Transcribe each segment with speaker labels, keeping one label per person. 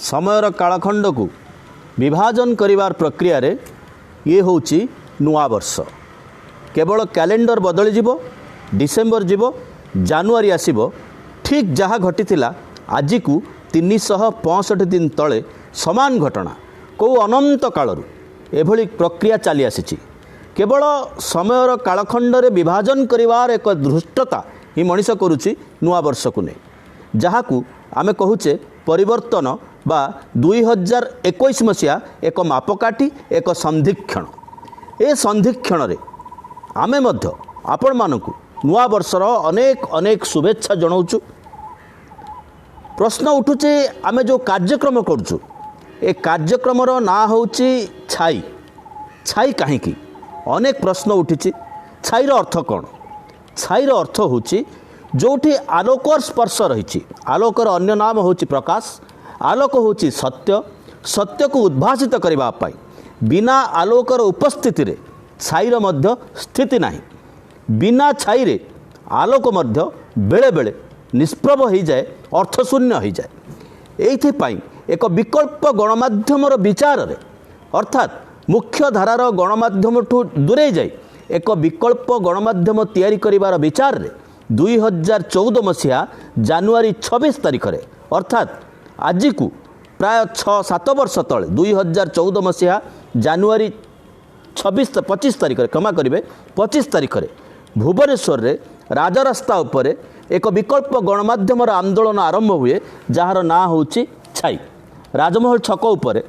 Speaker 1: समयर कालखंड को विभाजन करिवार प्रक्रिया रे ये होची नुआ वर्ष। केवल कैलेंडर बदली जीवो, डिसेम्बर जीवो, जानुआरी आसीबो। ठीक जहाँ घटीथिला आज को 365 दिन तले समान घटना को अनंत कालरू एभली प्रक्रिया चली आसी। केवल समयर कालखंड रे विभाजन करिवार एक धृष्टता ही मनीष करुच्ची नुआ वर्ष को नहीं, जहाँ को आमे कहूचे परिवर्तन बा 2021 मसीहा एक मापकाठी, एक संधिक्षण। ए संधिक्षण रे आमे मध्य आपण मानकु नुआ वर्षर अनेक अनेक शुभेच्छा जनाऊचु। प्रश्न उठुचे आमे जो कार्यक्रम करूचु ए कार्यक्रमर ना होची छाई। छाई काहींकी अनेक प्रश्न उठिछि। छाईर अर्थ कौन? छाईर अर्थ होची जोठी आलोकर स्पर्श रही। आलोकर अन्य नाम होची प्रकाश। आलोक होची सत्य। सत्य को उद्भासित करबा पाई बिना आलोकर उपस्थिति रे छाईर मध्य स्थिति नाही। बिना छाई रे आलोक मध्य बेले बेले निष्प्रभ हो जाए, अर्थशून्य हो जाए। एइथिपाई एक विकल्प गणमाध्यमर विचार रे अर्थात मुख्य धारार गणमाध्यम ठू दूरे जाए एक विकल्प गणमाध्यम तैयारी करिवार विचार रे 2014 मसीहा जानुआरी 26 तारिख रे अर्थात आज को प्राय 6-7 वर्ष तले 2014 मसीहा जानुआरी 25 तारिख रे क्षमा करेंगे 25 तारिख रे भुवनेश्वर रे राजरास्ता उपरे एक विकल्प गणमाध्यम आंदोलन आरंभ हुए, जार ना होची छाई। राजमहल छक उपरे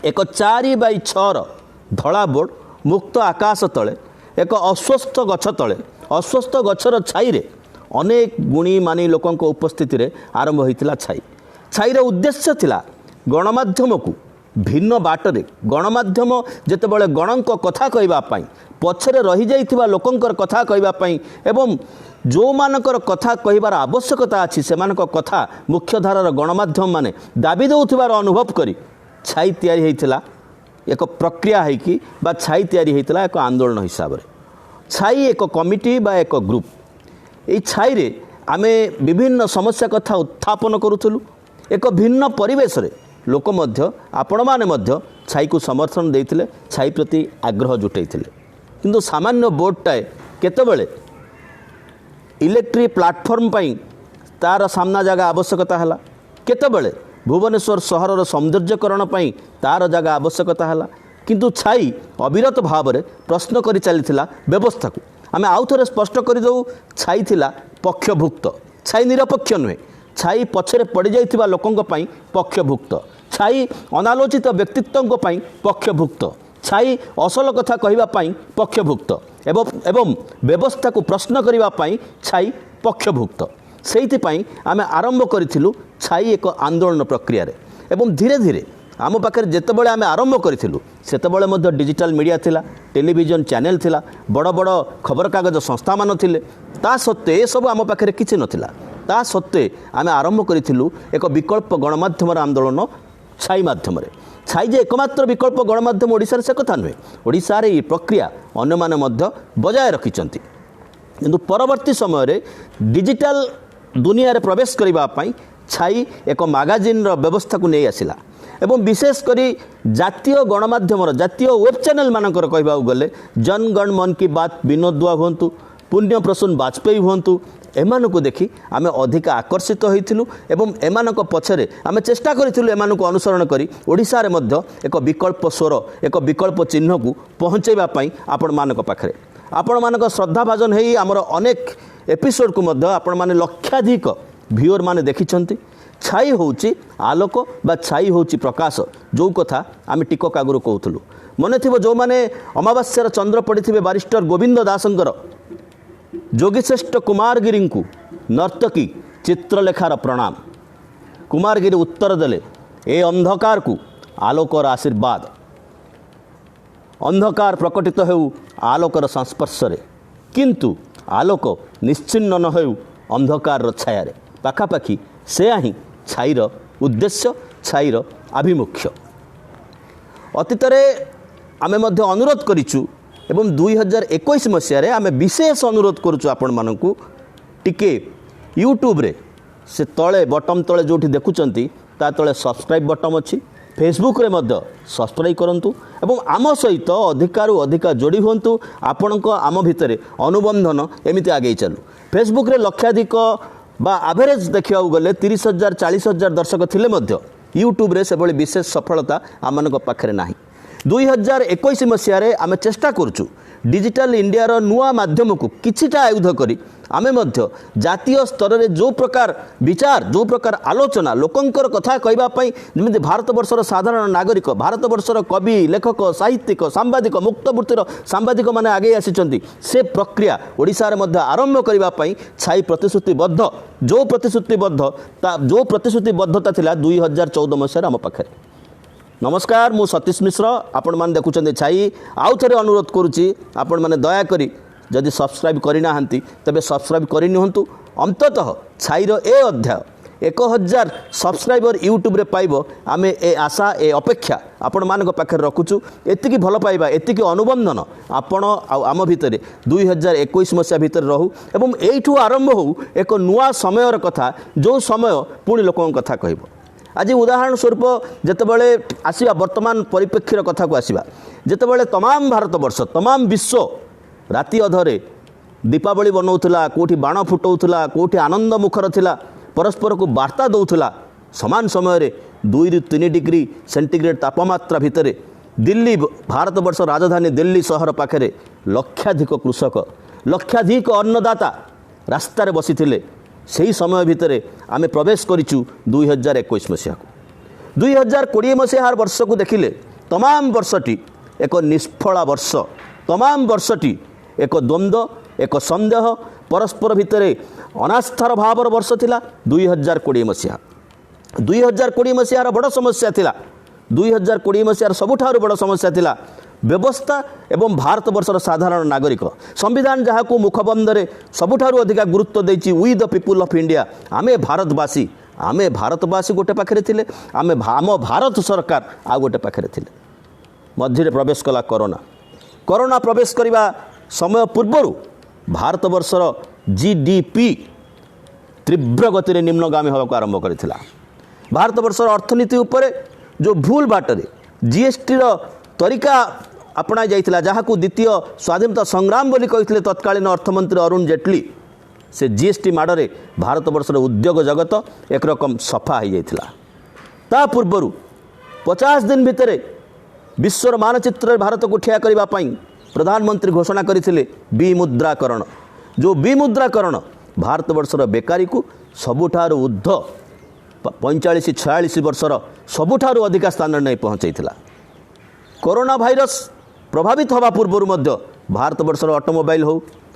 Speaker 1: एक 4x6 धला बोर्ड मुक्त आकाश तले एक अस्वस्थ गछ तले अस्वस्थ गछर छाई रे अनेक गुणी मानी लोकों उपस्थिति रे आरंभ होइतिला छाई। छाईर उद्देश्य थिला गणमाध्यम को भिन्न बाटरे गणमाध्यम जेतेबेले गणक कथा कहबा पई पछरे रही जाइथिबा लोकंकर कथा कहबा पई एवं जो मानकर कथा कहबार आवश्यकता अछि सेमानक कथा मुख्य धारार गणमाध्यम माने दाबी देउथिबार अनुभव करी छाई तैयारी होइतिला। एक प्रक्रिया है कि बा छाई तैयारी होइतिला एक आंदोलन हिसाब रे। छाई एक कमिटी बा एक ग्रुप। ये छाई रे आमे विभिन्न समस्या कथा उत्थापन करूथलु। एक भिन्न परिवेश रे लोक मध्य आपण माने मध्य छाई को समर्थन देइथिले, छाई प्रति आग्रह जुटाइथिले। किंतु सामान्य बोर्डटाए केतेबेले इलेक्ट्रिक प्लाटफर्म पई तार सामना जगह आवश्यकता हला, केतेबेले भुवनेश्वर सहरर सौंदर्यकरण पई तार जगह आवश्यकता हला। किंतु छाई अविरत भाव में प्रश्न करि चलिथिला व्यवस्था को। आमे आउ थरे स्पष्ट कर दऊ, छाई थिला पक्षभुक्त। छाई निरपक्ष नुहे। छाई पछरे पड़ी जाइथिबा लोकंक पई पक्षभुक्त। छाई अनालोचित व्यक्तित्वंक पई पक्षभुक्त। छाई असल कथा कहबा पई पक्षभुक्त एवं व्यवस्था को प्रश्न करबा पई छाई पक्षभुक्त। सेइथिपाई आमे आरंभ करिथिलु छाई एक आंदोलन प्रक्रिया रे। एवं धीरे धीरे आम पाखे जितेबाला आम आरंभ करूँ से डिजिटल मीडिया थिला, टेलीविजन चैनल थिला, बड़ बड़ खबर कागज संस्था मान थिले। ता सत्वे ये सब आम पाखे किछि नथिला। ता सत्वे आम आरंभ करूँ एक विकल्प गणमाध्यम आंदोलन छाई माध्यम। छाई जे एकमात्र विकल्प गणमाध्यम ओडिशा से कथा नुहे। ओडिशा रे ये प्रक्रिया अन्य माने मध्य बजाय रखिचंती। किंतु परवर्ती समय डिजिटल दुनिया रे प्रवेश करबा पई छाई एक मैगजीन व्यवस्था को नहीं आसिला। एवं विशेषकर जातीय गणमाध्यम जातीय वेब चैनल मानकर कहबा गले जनगण मन की बात विनोद दुआ हुंतु, पुण्य प्रसून वाजपेयी हुंतु, एमानकु देखि आमे अधिक आकर्षित होइथिलु एवं एमानक पछरे आमे चेष्टा करिथिलु एमानकु अनुसरण करी ओडिसा रे मध्य एक विकल्प स्वर, एक विकल्प चिन्ह को पहुँचैबा पई आपण मानक पाखरे आपण मानक श्रद्धा भाजन हेई हमर अनेक एपिसोड को मध्य आपण माने लक्षाधिक व्यूअर माने देखिछंती। छाई होची आलोक बा छाई होची प्रकाश, जो कथा आम टिकक आगुरी कहूलु मन थी। जो मैंने अमावास्यार चंद्र पड़ी बारिस्टर गोविंद दासंकर जोगीश्रेष्ठ कुमारगिरी को नर्तकी चित्रलेखार प्रणाम। कुमारगिरी उत्तर देले ए अंधकार को आलोकर आशीर्वाद। अंधकार प्रकटित हो आलोकर संस्पर्श किंतु आलोक निश्चिन्न न हो अंधकार छाया पाखापाखि से ही छाईर उद्देश्य, छाईर आभिमुख्य। अतीतरे आमे मध्य अनुरोध करिचु एवं 2021 मसीह आमे विशेष अनुरोध करुचु आपण मानकु टिके यूट्यूब रे से तले बटन तले जो देखुंट ता तले सब्सक्राइब बटन अच्छी फेसबुक रे मध्य सब्सक्राइब करंतु एवं आम सहित अधिकारु अधिका जोड़ी हुंतु आपण आम भितर अनुबंधन एमती आगे चलू फेसबुक रे लक्षाधिक बा एवरेज देखा गले 30,000 40,000 दर्शक थिले मध्य यूट्यूब रे से बड़ी विशेष सफलता आम पाखे ना 2021 मसीह आम चेष्टा करुचु डिजिटल इंडिया रो नुआ माध्यम को किछिटा आयुध करी आमे मध्य जातीय स्तर रे जो प्रकार विचार जो प्रकार आलोचना लोकंकर कथा कहबा पई जेमि भारत वर्षर साधारण नागरिक भारत वर्षर कवि लेखक साहित्यिक सांबादिक मुक्तबृत्तिर सांबादिक माने आगे आसीचंती से प्रक्रिया ओडिसा रे मध्य आरंभ करबा पई छाई प्रतिश्रुतिबद्ध जो प्रतिश्रुतिबद्धता थिला 2014 मसीह आम पाखे। नमस्कार मु सतीश मिश्र आपण मान देखुचंदे छाई आउ थरे अनुरोध करुच्ची आपण माने दया करी जदि सब्सक्राइब करना तेबे सब्सक्राइब करनिहंतु अंततः छाईर ए अध्याय 1000 सब्सक्राइबर यूट्यूब रे पाइबो आमे ए आशा ए अपेक्षा आपण मानक पाखे रखुचु एतिकी भल पाइबा एतिकी अनुबंधन आपण आम भितर 2021 मसीहा भितर रहू एवं एइठू आरंभ हो एक नुआ समयर कथा जो समय पुणी लोकन कथा कहबो। आज उदाहरण स्वरूप जितेबाला आसवा वर्तमान परिप्रेक्षीर कथा को आसवा जितेबाला तमाम भारतवर्ष तमाम विश्व राति अधरे दीपावली बनाऊला कौटी बाण फुटाऊला कौटी आनंद मुखर थिला परस्पर को वार्ता दौला समान समय 2 ରୁ 3 डिग्री सेंटीग्रेड तापमात्रा भितर दिल्ली भारतवर्ष राजधानी दिल्ली सहर पाखे लक्षाधिक कृषक लक्षाधिक अन्नदाता रास्तार बसी सही समय भितर आमे प्रवेश करिचु 2021 मसीहा को 2020 मसीहार वर्ष को देखिले तमाम वर्षटी एक निष्फला वर्ष तमाम वर्षटी एक द्वंद्व एक संदेह परस्पर भितर अनास्थार भावर वर्ष थिला 2020 मसीहा 2020 मसीहार बड़ समस्या थिला 2020 मसीहार सबुठारु बड़ समस्या थिला व्यवस्था एवं भारत वर्षर साधारण नागरिक संविधान जहाँ को मुखबंधरे सबुठारु अधिका गुरुत्व देछि we the people of India आमे भारतवासी गोटे पाखे थिले आम भारत सरकार आ गोटे पाखे थिले मध्य प्रवेश कला कोरोना प्रवेश करने समय पूर्वर भारत वर्षर जीडीपी तीव्र गति निम्नगामी होगा आरंभ करथिला भारत वर्षर अर्थनीति उपरे जो भूल बाटरे जीएसटी तरीका अपना जाइथिला जहाँ को द्वितीय स्वाधीनता संग्राम बोली कहिथिले तत्कालीन अर्थमंत्री अरुण जेटली से जीएसटी माड़े भारत वर्षर उद्योग जगत एक रकम सफा हो जाइथिला ता पूर्वर 50 दिन भितर विश्वर मानचित्र भारत को ठिया करबा पई प्रधानमंत्री घोषणा करथिले विमुद्राकरण जो विमुद्राकरण भारत वर्षर बेकारी को सबुठारु ऊर्ध्व 45-46 वर्षर सबुठारु अधिका स्थान नहीं पहुँचाइथिला कोरोना भाइरस प्रभावित हवा पूर्वर मध्य भारत वर्षर ऑटोमोबाइल हो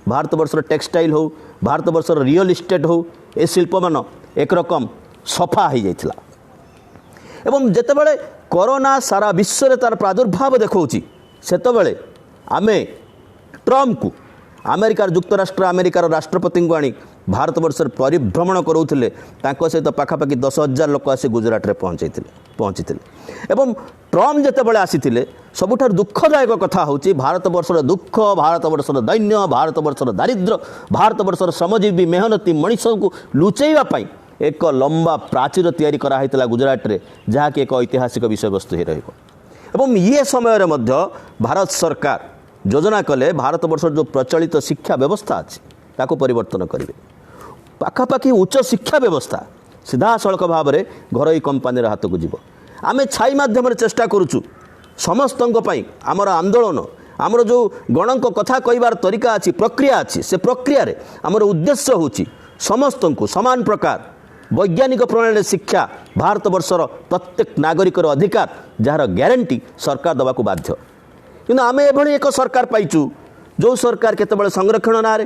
Speaker 1: भारत वर्षर टेक्सटाइल हो भारत वर्षर रियल इस्टेट हो ए शिल्प मान एक रकम सफा हो जाइथिला एवं जेतेबेले कोरोना सारा विश्व रे तार प्रादुर्भाव देखौछि सेतेबेले आमे ट्रम्प को अमेरिकार जुक्तराष्ट्र अमेरिकार राष्ट्रपति को आनी भारत वर्ष परिभ्रमण करूले सहित पाखापाखि 10,000 लोक आसी गुजरात में पहुँची एवं ट्रम्प जितेबाला आसी सबुठ दुखदायक कथा हूँ भारत वर्षर दुख भारत वर्षर दैन्य भारत वर्षर दारिद्र्य भारत वर्षर श्रमजीवी मेहनती मनीष को लुचैवाई एक लंबा प्राचीर तैयारी कराइला गुजरात में जहाँकि एक ऐतिहासिक विषय वस्तु ही रही ये समय भारत सरकार योजना कले भारत वर्ष जो प्रचलित शिक्षा व्यवस्था अच्छी ताको परिवर्तन करेंगे पाखापाखि उच्च शिक्षा व्यवस्था सीधा सड़क भाव में घरोई कंपानी हाथ को जीव आमे छाई माध्यम चेष्टा करुचु समस्त आमर आंदोलन आमर जो गणक कथा कहबार तरीका अच्छी प्रक्रिया अच्छी से प्रक्रिया रे आमर उद्देश्य होची समस्त को समान प्रकार वैज्ञानिक प्रणाली शिक्षा भारत वर्षर प्रत्येक नागरिकर अधिकार जार ग्यारंटी सरकार दवा को बाध्य कि आम एभली एक सरकार पाइचु जो सरकार केतबेले संरक्षण ना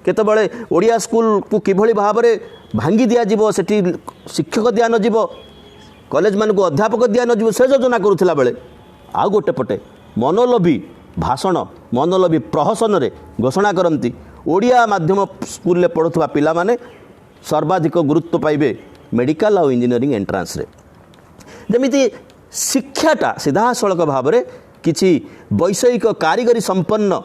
Speaker 1: केतबेले ओडिया स्कूल को किभली भाव में भांगी दिज्व से शिक्षक दिया नजिब कॉलेज मान को अध्यापक दिया नजिब से योजना करुला बेले आ गोटे पटे मनोलोभी भाषण मनोलोभी प्रहसन रे घोषणा करती ओडिया माध्यम स्कूल पढ़ुवा पिला माने सर्वाधिक गुरुत्व पाइबे मेडिकल और इंजीनियरिंग एंट्रांस रे जमीती शिक्षाटा सीधा सड़क भाव में किछि वैषयिक कारीगरी संपन्न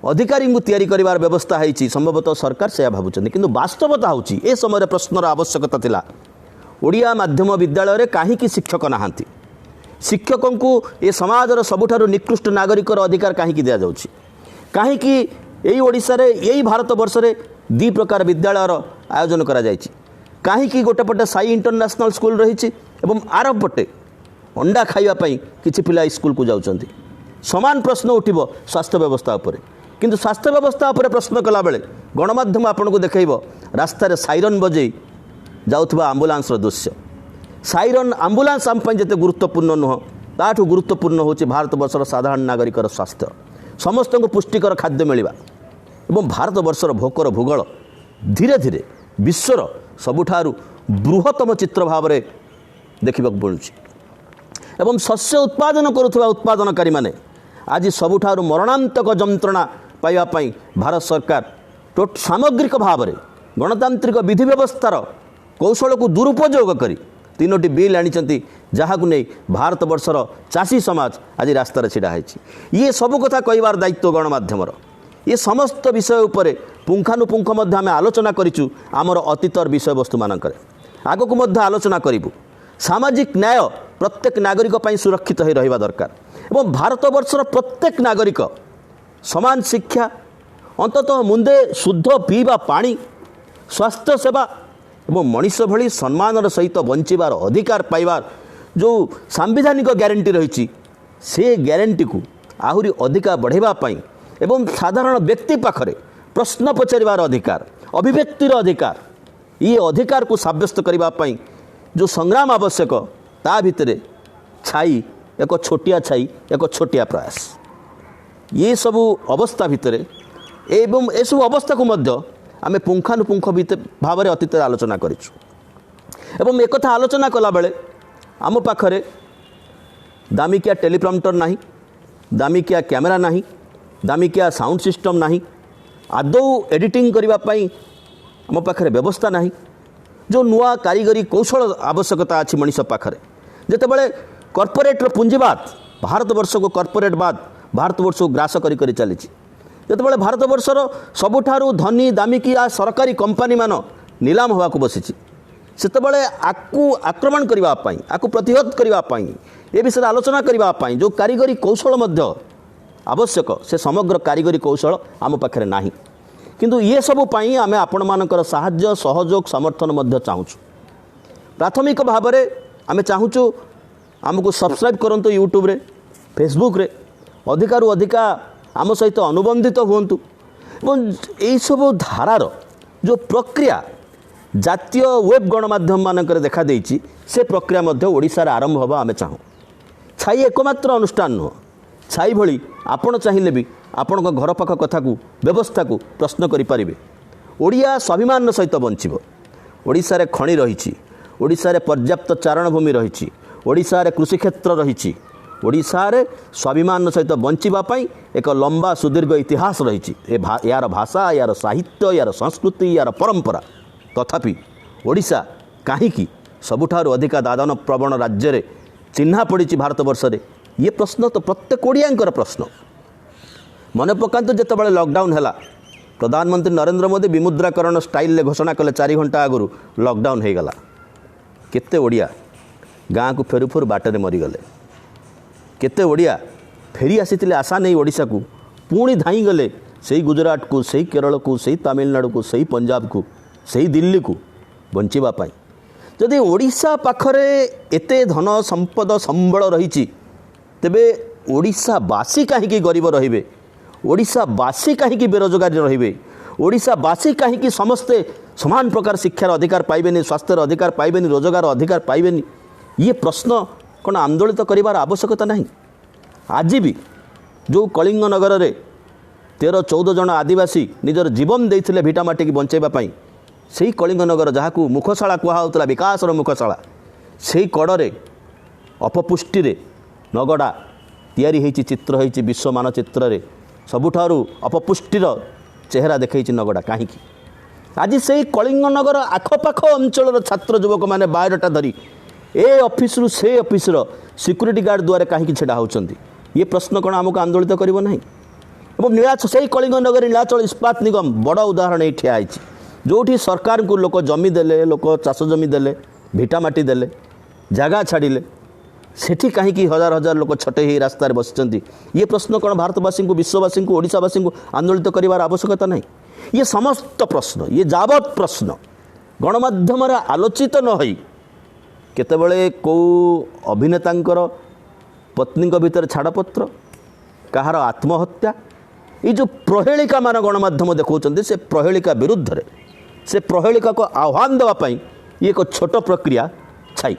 Speaker 1: अधिकारी को तैयारी करिवार व्यवस्था है संभवतः सरकार से भावुं किंतु वास्तवता होची ए समय प्रश्नर आवश्यकता थिला ओडिया माध्यम विद्यालय रे काहींकि शिक्षक नाहांती शिक्षकों को ए समाजर सबुठारु निकृष्ट नागरिकर अधिकार काहींकि दिया जाउची काहींकि एई ओडिसा रे एई भारत वर्ष रे दी प्रकार विद्यालयर आयोजन करा जायछि काहींकि गोटे पटे साई इंटरनेशनल स्कूल रही एवं आर पटे अंडा खाइबा पई किछि पिला स्कूल को जाउचंती समान प्रश्न उठिबो स्वास्थ्य व्यवस्था उपरे किंतु स्वास्थ्य व्यवस्था उपरे प्रश्न कला बेले गणमाध्यम आपन को देखैबो रास्ता रे साइरन बजे जाउथबा एम्बुलेंस रो दृश्य साइरन एम्बुलेंस आम पई जते गुरुत्वपूर्ण नुह ताठू गुरुत्वपूर्ण होछि भारत वर्षर साधारण नागरिकर स्वास्थ्य समस्त को पुष्टिकर खाद्य मिलवा एवं भारत वर्षर भोकर भूगोल धीरे धीरे विश्वर सबुठारु बृहत्तम चित्र भाव में देखा मिलूँ एवं शस्य उत्पादन करुवा उत्पादनकारी माने आज सबुठारु मरणांतक जंत्रणा पाइबापी भारत सरकार सामग्रिक भाव में गणतांत्रिक विधि व्यवस्थार कौशल को दुरुपयोग करी तीनोटी बिल आनी जहाँ को नहीं भारत वर्षर चाषी समाज आज रास्तार छिड़ा है ये सब कथा कहबार दायित्व गणमाध्यमर ये समस्त विषय उपरे पुंखानुपुंख मध्य आम आलोचना करिचु आमर अतीतर विषय वस्तु मानक आग को मध्य आलोचना करूँ सामाजिक न्याय प्रत्येक नागरिक पई सुरक्षित हो रहा दरकार एवं भारत वर्षर प्रत्येक नागरिक समान शिक्षा अंततः मुंदे शुद्ध पीवा पानी स्वास्थ्य सेवा एवं मनीष भली सम्मानर सहित बंचार अधिकार पाइबार जो सांविधानिक ग्यारंटी रही से ग्यारंटी को आहुरी अधिका बढ़ावाई एवं साधारण व्यक्ति पाखरे प्रश्न पचारिबार अधिकार अभिव्यक्तिर अधिकार ये अधिकार को साब्यस्त करने जो संग्राम आवश्यक ता भितरे छाई एक छोटिया छाई एक छोटिया प्रयास ये सबू अवस्था भितरे एवं ए सब अवस्था को मध्य आमे पुंखानुपुंख भाव में अतीत आलोचना करिछु एवं एक कथा आलोचना कला बेले आम पाखरे दामिकिया टेलीप्रॉम्प्टर नाही दामिकिया कैमेरा नाही दामिकिया साउंड सिस्टम नाही आदौ एडिटिंग करबा पई आम पाखरे व्यवस्था नाही जो नुआ कारीगरी कौशल आवश्यकता अच्छी मनीष पाखरे जिते बड़े कॉर्पोरेटर पुंजीवाद भारतवर्ष को कॉर्पोरेटवाद भारतवर्ष को ग्रास करी चली जिते भारत वर्षर सबुठारु धनी दामिकिया सरकारी कंपनी मान नीलाम होगा बसी सेतबले आकु आक्रमण करने आकु प्रतिहत करने ए विषय आलोचना करने जो कारीगरी कौशल मध्य आवश्यक से समग्र कारीगरी कौशल आम पाखे ना किंतु ये सबू पाई आमे आपण मानकर साहाय्य सहयोग समर्थन मध्य चाहूँ प्राथमिक भाव में आमे चाहूँ आमको सब्सक्राइब करंतु यूट्यूब रे फेसबुक रे अधिकारु अधिका आम सहित अनुबंधित हुंतु यही सब धारार जो प्रक्रिया जातीय वेब गणमाध्यम मानकर देखा देइछि से प्रक्रिया मध्य ओडिशार आरंभ होबा आमे चाहूँ छाई एकमात्र अनुष्ठान नुह छाई भली आपण चाहिए भी आपण घर पाख कथा को व्यवस्था को प्रश्न करें ओडिया स्वाभिमान सहित बंचब ओडिशा रे खଣି रही ओडिशा रे पर्याप्त चारण भूमि रही ओडिशा रे कृषि क्षेत्र रही ओडिशा रे स्वाभिमान सहित बंचापी एक लंबा सुदीर्घ इतिहास रही यार भाषा यार साहित्य यार संस्कृति यार परंपरा तथापि ओडिशा कहीं सबुठारु अधिका दादन प्रवण राज्य रे चिन्हा पड़ी भारत वर्ष रे ये प्रश्न तो प्रत्येक ओडियांकर प्रश्न मन पकातु जिते लॉकडाउन है प्रधानमंत्री नरेंद्र मोदी विमुद्राकरण स्टाइल घोषणा कले 4 घंटा आगु लॉकडाउन हो गला केते ओडिया गाँ को फेरु फेरु बाटर मरीगले केते ओडिया फेरी आसी आशा नहीं ओडिशा को पुणी धाई गले से गुजरात को सही केरल को सही तमिलनाडु को सही पंजाब को सही दिल्ली को बंचापी जदि ओडिशा पाखरे एते धन संपद संबल रही तेबे ओडिशावासी कहीं गरीब रहिबे ओडिशावासी कहीं बेरोजगारी रहिबे ओडिशावासी कहीं समस्ते समान प्रकार शिक्षार अधिकार पाइबेनी स्वास्थ्यर अधिकार पाइबेनी रोजगार अधिकार पाइबेनी ये प्रश्न कौन आंदोलित करिवार आवश्यकता नहीं आज भी जो कलिंग नगर रे 13-14 जन आदिवासी निजर जीवन देइथिले भिटामाटी की बंचाइबापी से कलिंग नगर जहाँ को मुखशाला कहला विकासर मुखशाला से कड़े अपपुष्टि रे नगड़ा तैयारी होती चित्र होती विश्व मानचित्र रे सबुठारु अपपुष्टिर चेहरा देखी नगड़ा कहीं आज से कलिंग नगर आखपाख अंचल छात्र युवक मैंने बायोडाटा धरी ए ऑफिस रु से ऑफिसर सिक्यूरीटी गार्ड द्वारा कहीं छेड़ा होती ये प्रश्न कौन आमको आंदोलित करिवो नहीं नीलाचल से कलिंगनगर नीलाचल इस्पात निगम बड़ उदाहरण ये ठिया जो सरकार को लोक जमी देले लोक चाष जमी देले भिटामाटी देले जगह छाड़िले सेठी कहीं हजार हजार लोक छटे ही रास्तार बसिचंती ये प्रश्न कौन भारतवासी को विश्ववासी को ओडिशावासी को आंदोलित करार आवश्यकता नहीं। ये समस्त प्रश्न ये जावत प्रश्न गणमाध्यम आलोचित न होई केतेबेले कौ अभिनेतांकर पत्नी भितर छाड़पत्र कहार आत्महत्या ये जो प्रहेलिका मान गणमाध्यम देखा से प्रहेलिका विरुद्ध से प्रहेलिका को आह्वान देवाई ये एक छोट प्रक्रिया छाई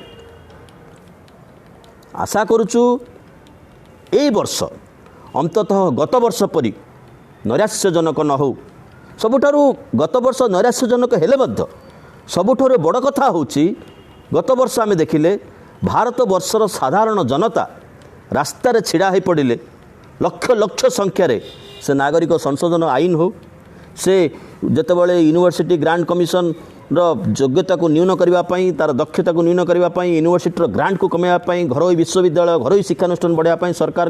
Speaker 1: आशा करुचु ए वर्ष अंततः गत वर्ष परी नैराश्यजनक न हो सबुठारु गत वर्ष नैराश्यजनक हेले मध्य सबुठारु बड़ कथा होची गत वर्ष आमे देखिले भारत वर्षर साधारण जनता रास्तार छिड़ा हो पड़े लक्ष लक्ष संख्यार से नागरिक संशोधन आईन हो से जितेबाला यूनिवर्सिटी ग्रांट कमिशन योग्यता को न्यून करने तार दक्षता को न्यून करने यूनिवर्सिटी ग्रांट को कमाइवाई घरोई विश्वविद्यालय घरोई शिक्षानुष्ठान बढ़ावाई सरकार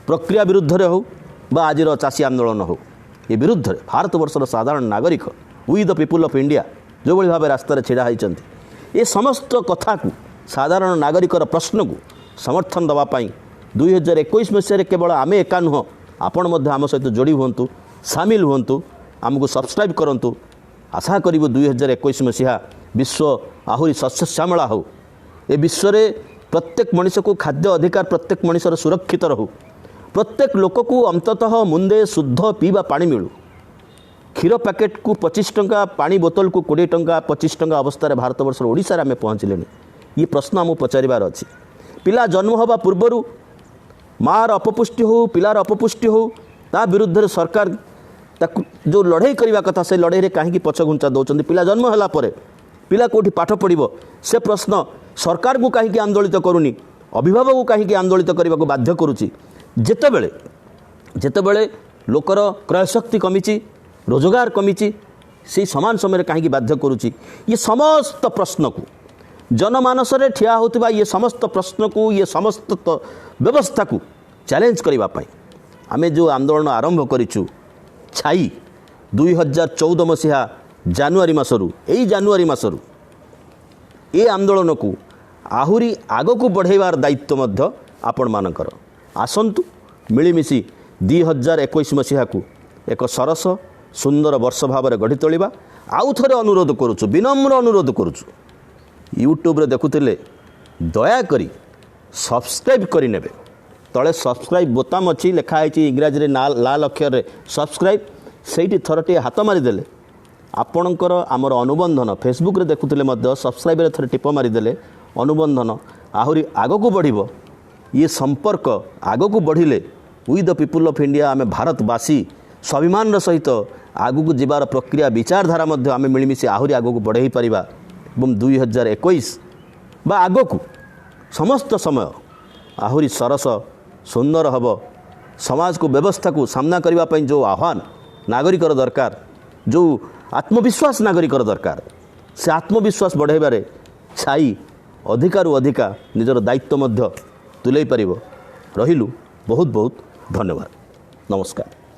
Speaker 1: प्रक्रिया विरुद्ध हो बा आज चाषी आंदोलन हो ये विरुद्ध भारत वर्षर साधारण नागरिक we the people of India जो भाई भाव रास्तार छिड़ा होती ये समस्त कथा को साधारण नागरिकर प्रश्न को समर्थन देवाई 2021 मसीह केवल आमे एका नुह आपण आम सहित जोड़ी हूँ सामिल हूँ आमको सब्सक्राइब करूँ आशा करूँ 2021 मसीहा विश्व आहरी शस्य श्यामला हो ए विश्व में प्रत्येक मनीष को खाद्य अधिकार प्रत्येक मनीषर सुरक्षित रहू प्रत्येक लोक को अंततः मुंदे शुद्ध पीवा पानी मिलू क्षीर पैकेट को 25 टंका पानी बोतल को 20 टंका 25 टंका अवस्था भारत वर्ष ओडिशा रे आमे पहुँचले ये प्रश्न आमको पचारिबार अछि पिला जन्म होबा पूर्वरु मार अपपुष्टि हो पिलार अपपुष्टि हो ता विरुद्ध सरकार ताकु जो लड़ाई करने कथा से लड़ाई कहीं पछ घुंचा दौरान पिला जन्म होला परे पिला कोठी पाठ पढ़िबो से प्रश्न सरकार को कहीं आंदोलित करूनी अभिभावक को कहीं आंदोलित करने को बाध्य करुच्ची जेतेबेले जेतेबेले लोकर क्रयशक्ति कमिची रोजगार कमिची से समान समय कहीं बाध्य करुच्ची ये समस्त प्रश्न को जनमानस रे ठिया होतिबा ये समस्त प्रश्न को ये समस्त व्यवस्था को चैलेंज करने आमे जो आंदोलन आरंभ करिछु छाई 2014 मसीहा जानुआरी मासरू यही जानुआरी मासरू ए आंदोलन को आहुरी आग को बढ़ाइबार दायित्व मध्य आपण मानकर आसंतु मिलिमिशि 2021 मसीहा को एक सरस सुंदर वर्ष भाव गढ़ी तोलिबा आउ थरे अनुरोध करुछु विनम्र अनुरोध करुछु यूट्यूब रे देखुथिले दयाकरी सब्सक्राइब करि नेबे तले सब्सक्राइब बोताम अच्छी लिखाई इंग्राजी लाल अक्षर सब्सक्राइब से थरटे हाथ मारिदेले आपणकर आमर अनुबंधन फेसबुक रे देखुथिले मध्य सब्सक्राइब रे थरे टिप मारिदेले अनुबंधन आहुरी आगको बढ़िबो ये संपर्क आगको बढ़िले we the people of India आमे भारतवासी स्वाभिमान सहित आगको जीवार प्रक्रिया विचारधारा मध्य आमे मिलमिशि आहुरी आगको बढ़ाई परिबा एवं 2021 बा आगको समस्त समय आहुरी सरस सुंदर हब समाज को व्यवस्था को सामना करने जो आह्वान नागरिकर दरकार जो आत्मविश्वास नागरिकर दरकार से आत्मविश्वास बढ़ाइबारे छाई अधिकारु अधिका निजर दायित्व मध्य तुलै पारिबो रहिलु बहुत बहुत धन्यवाद नमस्कार।